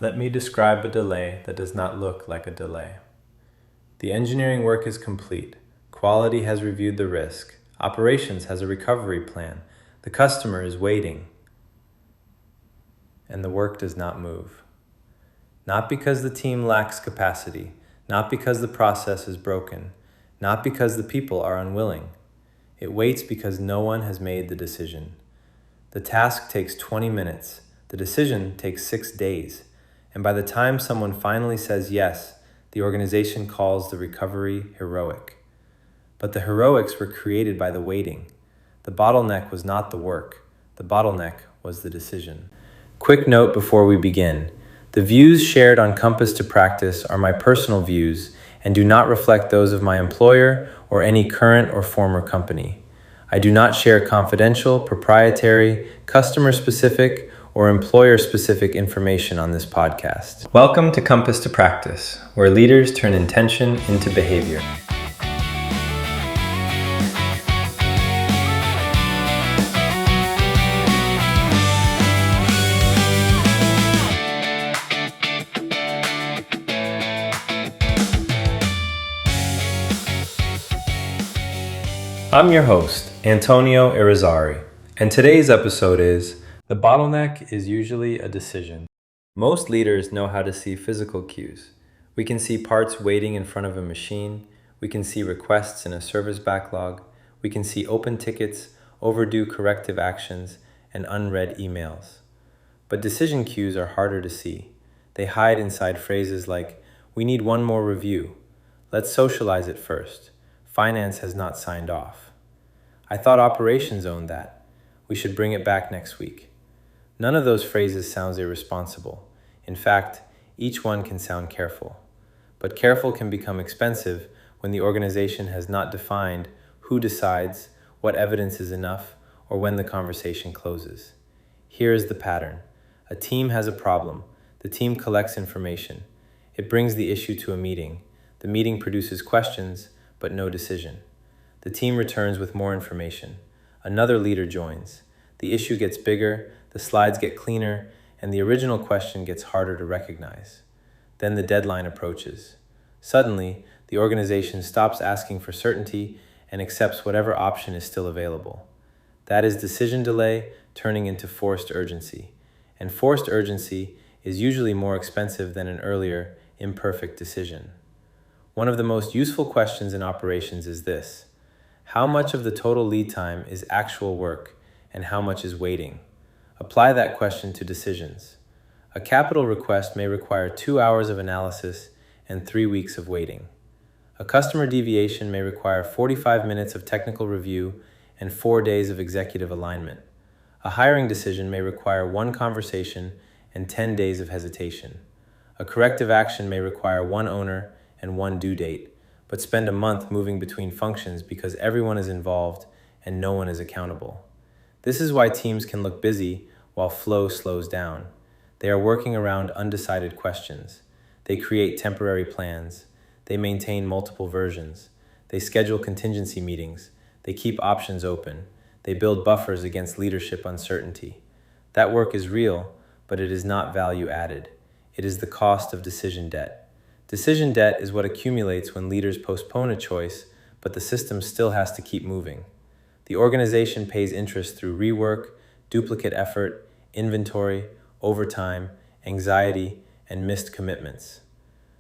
Let me describe a delay that does not look like a delay. The engineering work is complete. Quality has reviewed the risk. Operations has a recovery plan. The customer is waiting. And the work does not move. Not because the team lacks capacity, not because the process is broken, not because the people are unwilling. It waits because no one has made the decision. The task takes 20 minutes. The decision takes 6 days. And by the time someone finally says yes, the organization calls the recovery heroic. But the heroics were created by the waiting. The bottleneck was not the work. The bottleneck was the decision. Quick note before we begin. The views shared on Compass to Practice are my personal views and do not reflect those of my employer or any current or former company. I do not share confidential, proprietary, customer-specific, or employer-specific information on this podcast. Welcome to Compass to Practice, where leaders turn intention into behavior. I'm your host, Antonio Irizarry, and today's episode is The Bottleneck is Usually a Decision. Most leaders know how to see physical cues. We can see parts waiting in front of a machine, we can see requests in a service backlog, we can see open tickets, overdue corrective actions, and unread emails. But decision cues are harder to see. They hide inside phrases like, "We need one more review," "Let's socialize it first," "Finance has not signed off." "I thought operations owned that. We should bring it back next week." None of those phrases sounds irresponsible. In fact, each one can sound careful. But careful can become expensive when the organization has not defined who decides, what evidence is enough, or when the conversation closes. Here is the pattern. A team has a problem. The team collects information. It brings the issue to a meeting. The meeting produces questions, but no decision. The team returns with more information. Another leader joins. The issue gets bigger, the slides get cleaner, and the original question gets harder to recognize. Then the deadline approaches. Suddenly, the organization stops asking for certainty and accepts whatever option is still available. That is decision delay turning into forced urgency. And forced urgency is usually more expensive than an earlier, imperfect decision. One of the most useful questions in operations is this: how much of the total lead time is actual work and how much is waiting? Apply that question to decisions. A capital request may require 2 hours of analysis and 3 weeks of waiting. A customer deviation may require 45 minutes of technical review and 4 days of executive alignment. A hiring decision may require 1 conversation and 10 days of hesitation. A corrective action may require 1 owner and 1 due date, but spend a month moving between functions because everyone is involved and no one is accountable. This is why teams can look busy while flow slows down. They are working around undecided questions. They create temporary plans. They maintain multiple versions. They schedule contingency meetings. They keep options open. They build buffers against leadership uncertainty. That work is real, but it is not value added. It is the cost of decision debt. Decision debt is what accumulates when leaders postpone a choice, but the system still has to keep moving. The organization pays interest through rework, duplicate effort, inventory, overtime, anxiety, and missed commitments.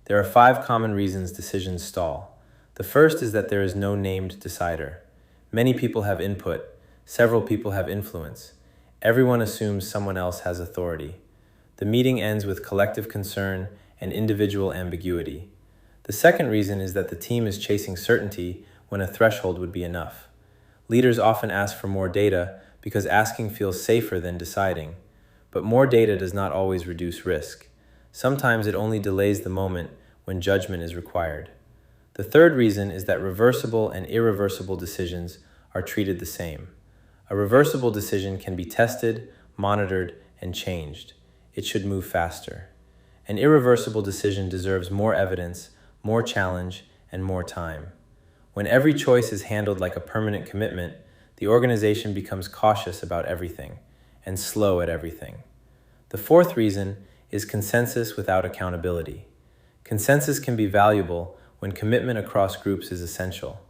There are 5 common reasons decisions stall. The first is that there is no named decider. Many people have input. Several people have influence. Everyone assumes someone else has authority. The meeting ends with collective concern and individual ambiguity. The second reason is that the team is chasing certainty when a threshold would be enough. Leaders often ask for more data because asking feels safer than deciding. But more data does not always reduce risk. Sometimes it only delays the moment when judgment is required. The third reason is that reversible and irreversible decisions are treated the same. A reversible decision can be tested, monitored, and changed. It should move faster. An irreversible decision deserves more evidence, more challenge, and more time. When every choice is handled like a permanent commitment, the organization becomes cautious about everything and slow at everything. The fourth reason is consensus without accountability. Consensus can be valuable when commitment across groups is essential,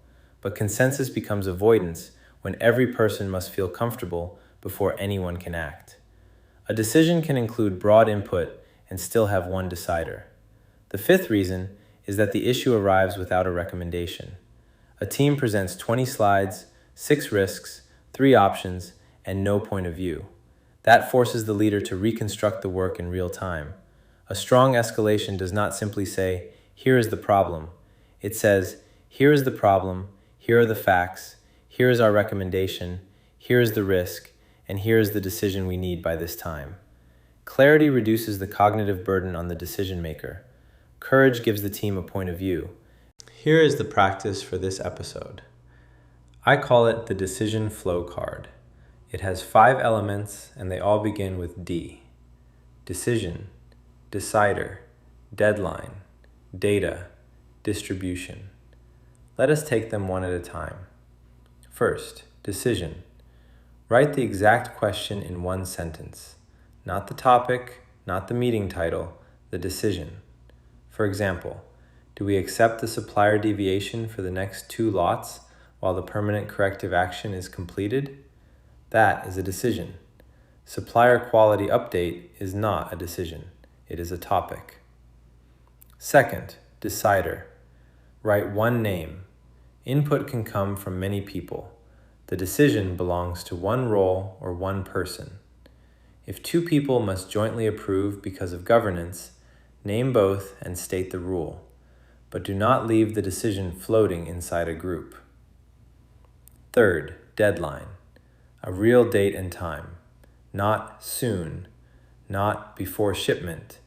but consensus becomes avoidance when every person must feel comfortable before anyone can act. A decision can include broad input and still have one decider. The fifth reason is that the issue arrives without a recommendation. A team presents 20 slides, 6 risks, 3 options, and no point of view. That forces the leader to reconstruct the work in real time. A strong escalation does not simply say, "Here is the problem." It says, "Here is the problem, here are the facts, here is our recommendation, here is the risk, and here is the decision we need by this time." Clarity reduces the cognitive burden on the decision maker. Courage gives the team a point of view. Here is the practice for this episode. I call it the decision flow card. It has 5 elements and they all begin with D. Decision, decider, deadline, data, distribution. Let us take them one at a time. First, decision. Write the exact question in one sentence. Not the topic, not the meeting title, the decision. For example, do we accept the supplier deviation for the next 2 lots while the permanent corrective action is completed? That is a decision. Supplier quality update is not a decision. It is a topic. Second, decider. Write one name. Input can come from many people. The decision belongs to one role or one person. If 2 people must jointly approve because of governance, name both and state the rule, but do not leave the decision floating inside a group. Third, deadline. A real date and time. Not soon, not before shipment,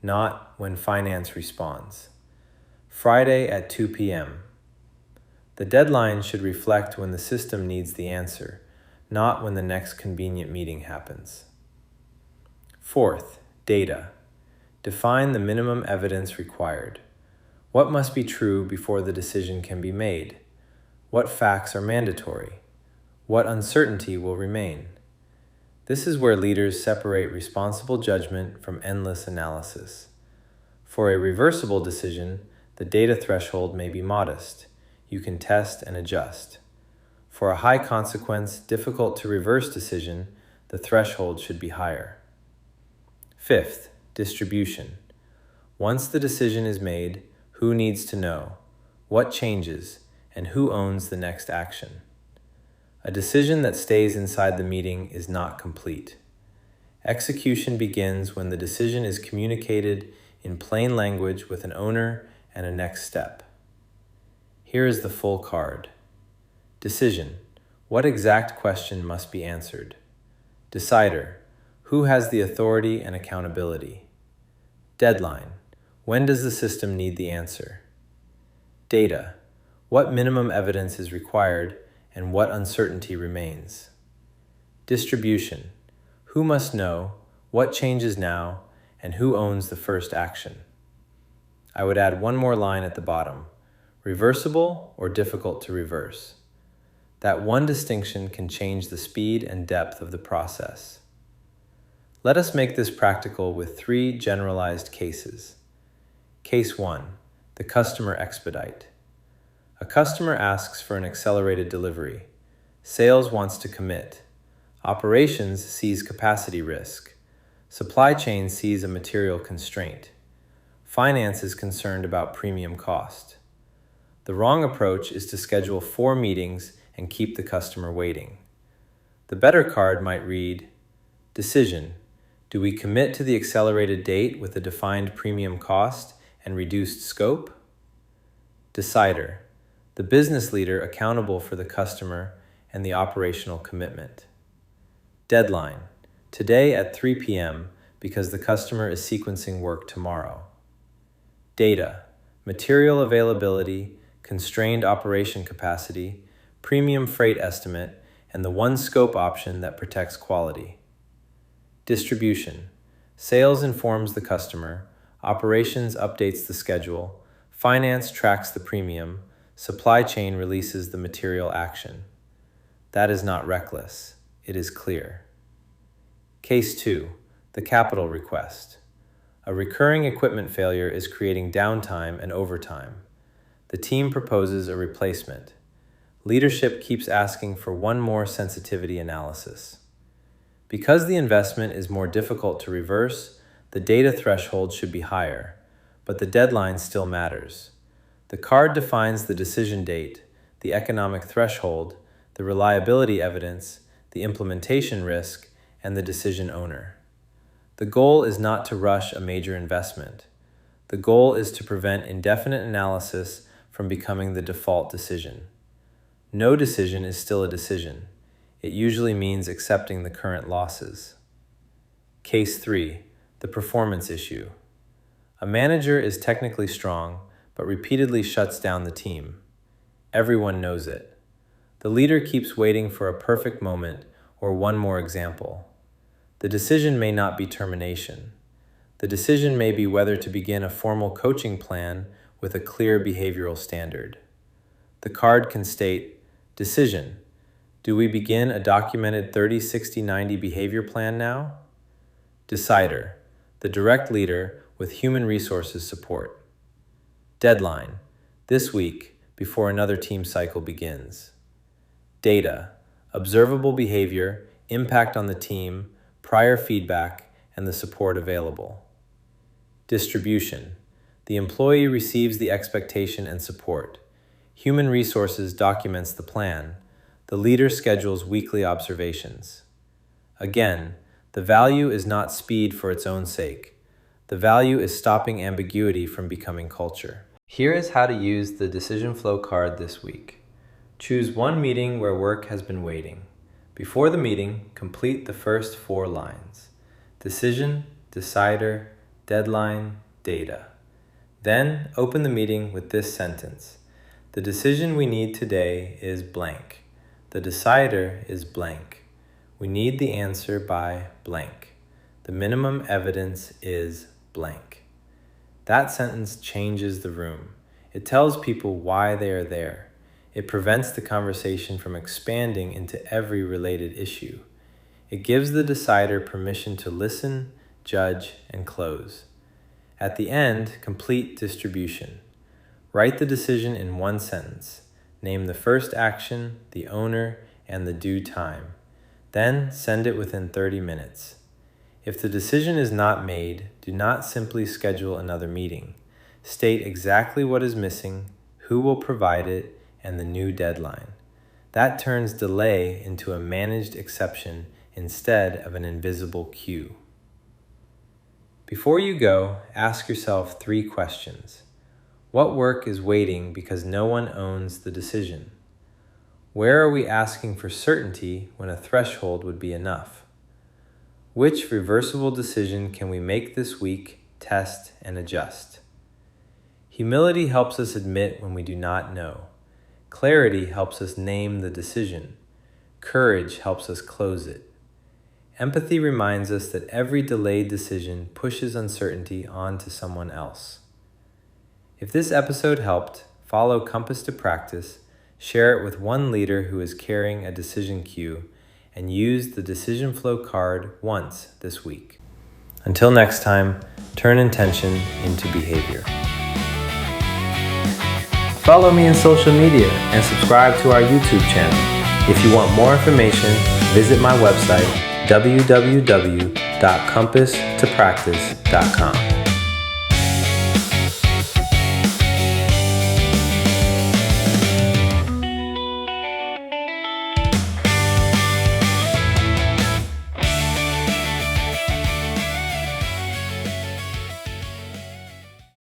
not when finance responds. Friday at 2 p.m. The deadline should reflect when the system needs the answer, not when the next convenient meeting happens. Fourth, data. Define the minimum evidence required. What must be true before the decision can be made? What facts are mandatory? What uncertainty will remain? This is where leaders separate responsible judgment from endless analysis. For a reversible decision, the data threshold may be modest. You can test and adjust. For a high consequence, difficult to reverse decision, the threshold should be higher. Fifth, distribution. Once the decision is made, who needs to know? What changes? And who owns the next action? A decision that stays inside the meeting is not complete. Execution begins when the decision is communicated in plain language with an owner and a next step. Here is the full card. Decision. What exact question must be answered? Decider. Who has the authority and accountability? Deadline. When does the system need the answer? Data. What minimum evidence is required and what uncertainty remains? Distribution. Who must know, what changes now, and who owns the first action? I would add one more line at the bottom. Reversible or difficult to reverse. That one distinction can change the speed and depth of the process. Let us make this practical with 3 generalized cases. Case 1, the customer expedite. A customer asks for an accelerated delivery. Sales wants to commit. Operations sees capacity risk. Supply chain sees a material constraint. Finance is concerned about premium cost. The wrong approach is to schedule 4 meetings and keep the customer waiting. The better card might read, Decision. Do we commit to the accelerated date with a defined premium cost and reduced scope? Decider. The business leader accountable for the customer and the operational commitment. Deadline. Today at 3 p.m. because the customer is sequencing work tomorrow. Data. Material availability, constrained operation capacity, premium freight estimate, and the one scope option that protects quality. Distribution. Sales informs the customer, operations updates the schedule, finance tracks the premium, supply chain releases the material action. That is not reckless, it is clear. Case 2, the capital request. A recurring equipment failure is creating downtime and overtime. The team proposes a replacement. Leadership keeps asking for one more sensitivity analysis. Because the investment is more difficult to reverse, the data threshold should be higher, but the deadline still matters. The card defines the decision date, the economic threshold, the reliability evidence, the implementation risk, and the decision owner. The goal is not to rush a major investment. The goal is to prevent indefinite analysis from becoming the default decision. No decision is still a decision. It usually means accepting the current losses. Case 3, the performance issue. A manager is technically strong, but repeatedly shuts down the team. Everyone knows it. The leader keeps waiting for a perfect moment or one more example. The decision may not be termination. The decision may be whether to begin a formal coaching plan with a clear behavioral standard. The card can state, decision. Do we begin a documented 30-60-90 behavior plan now? Decider, the direct leader with human resources support. Deadline, this week before another team cycle begins. Data, observable behavior, impact on the team, prior feedback, and the support available. Distribution, the employee receives the expectation and support. Human resources documents the plan. The leader schedules weekly observations. Again, the value is not speed for its own sake. The value is stopping ambiguity from becoming culture. Here is how to use the decision flow card this week. Choose one meeting where work has been waiting. Before the meeting, complete the first 4 lines. Decision, decider, deadline, data. Then open the meeting with this sentence. The decision we need today is blank. The decider is blank. We need the answer by blank. The minimum evidence is blank. That sentence changes the room. It tells people why they are there. It prevents the conversation from expanding into every related issue. It gives the decider permission to listen, judge, and close. At the end, complete distribution. Write the decision in one sentence. Name the first action, the owner, and the due time. Then send it within 30 minutes. If the decision is not made, do not simply schedule another meeting. State exactly what is missing, who will provide it, and the new deadline. That turns delay into a managed exception instead of an invisible queue. Before you go, ask yourself 3 questions. What work is waiting because no one owns the decision? Where are we asking for certainty when a threshold would be enough? Which reversible decision can we make this week, test, and adjust? Humility helps us admit when we do not know. Clarity helps us name the decision. Courage helps us close it. Empathy reminds us that every delayed decision pushes uncertainty onto someone else. If this episode helped, follow Compass to Practice, share it with one leader who is carrying a decision queue, and use the decision flow card once this week. Until next time, turn intention into behavior. Follow me on social media and subscribe to our YouTube channel. If you want more information, visit my website, www.compasstopractice.com.